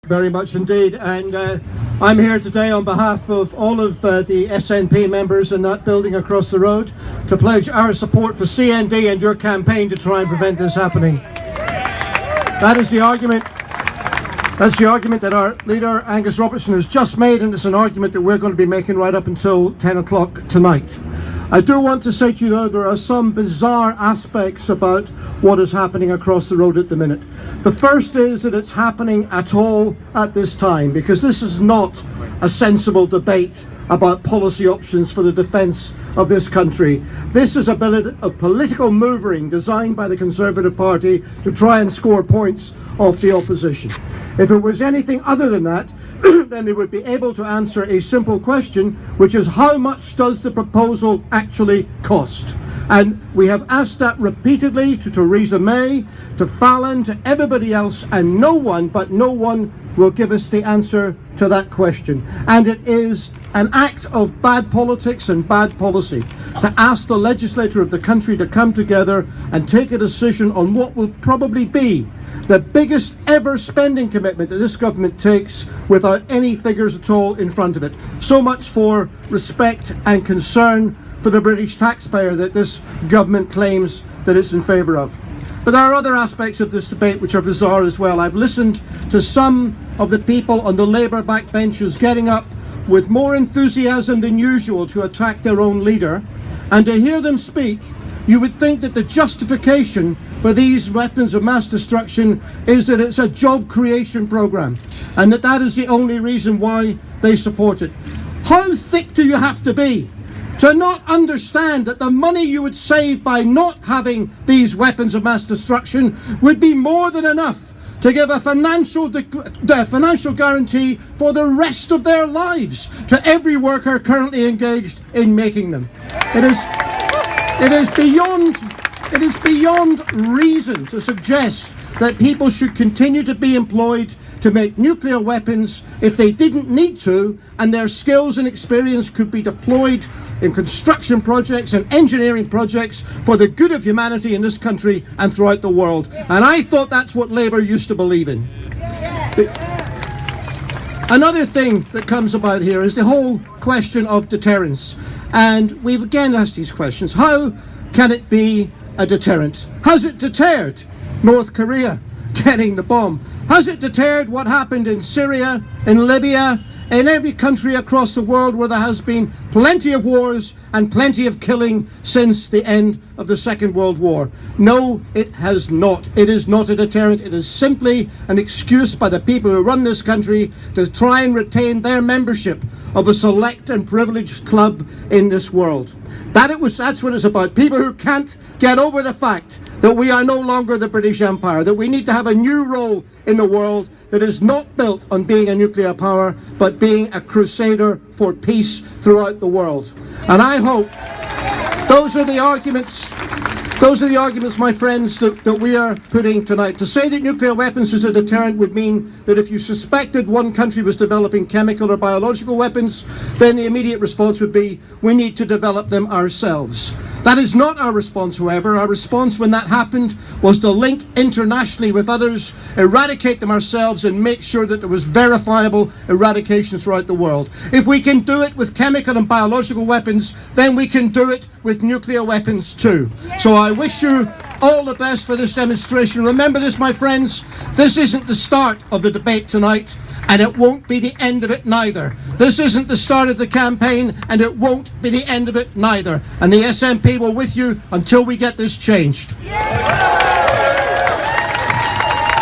Very much indeed, and I'm here today on behalf of all of the SNP members in that building across the road to pledge our support for CND and your campaign to try and prevent this happening. That is the argument. That's the argument that our leader Angus Robertson has just made, and it's an argument that we're going to be making right up until 10 o'clock tonight. I do want to say to you though, there are some bizarre aspects about what is happening across the road at the minute. The first is that it's happening at all at this time, because this is not a sensible debate about policy options for the defence of this country. This is a bit of political maneuvering designed by the Conservative Party to try and score points off the opposition. If it was anything other than that, then they would be able to answer a simple question, which is how much does the proposal actually cost? And we have asked that repeatedly to Theresa May, to Fallon, to everybody else, and no one will give us the answer to that question. And it is an act of bad politics and bad policy to ask the legislature of the country to come together and take a decision on what will probably be the biggest ever spending commitment that this government takes without any figures at all in front of it. So much for respect and concern for the British taxpayer that this government claims that it's in favour of. But there are other aspects of this debate which are bizarre as well. I've listened to some of the people on the Labour backbenches getting up with more enthusiasm than usual to attack their own leader, and to hear them speak, you would think that the justification for these weapons of mass destruction is that it's a job creation program, and that is the only reason why they support it. How thick do you have to be to not understand that the money you would save by not having these weapons of mass destruction would be more than enough to give a financial guarantee for the rest of their lives to every worker currently engaged in making them? It is beyond reason to suggest that people should continue to be employed to make nuclear weapons if they didn't need to, and their skills and experience could be deployed in construction projects and engineering projects for the good of humanity in this country and throughout the world. And I thought that's what Labour used to believe in. Another thing that comes about here is the whole question of deterrence. And we've again asked these questions. How can it be a deterrent? Has it deterred North Korea getting the bomb? Has it deterred what happened in Syria, in Libya, in every country across the world where there has been plenty of wars and plenty of killing since the end of the Second World War? No, it has not. It is not a deterrent. It is simply an excuse by the people who run this country to try and retain their membership of a select and privileged club in this world. That's what it's about. People who can't get over the fact that we are no longer the British Empire, that we need to have a new role in the world that is not built on being a nuclear power, but being a crusader for peace throughout the world. And I hope those are the arguments, my friends, that we are putting tonight. To say that nuclear weapons is a deterrent would mean that if you suspected one country was developing chemical or biological weapons, then the immediate response would be, we need to develop them ourselves. That is not our response, however. Our response when that happened was to link internationally with others, eradicate them ourselves, and make sure that there was verifiable eradication throughout the world. If we can do it with chemical and biological weapons, then we can do it with nuclear weapons too. So I wish you all the best for this demonstration. Remember this, my friends, this isn't the start of the debate tonight, and it won't be the end of it neither. This isn't the start of the campaign, and it won't be the end of it neither. And the SNP will with you until we get this changed.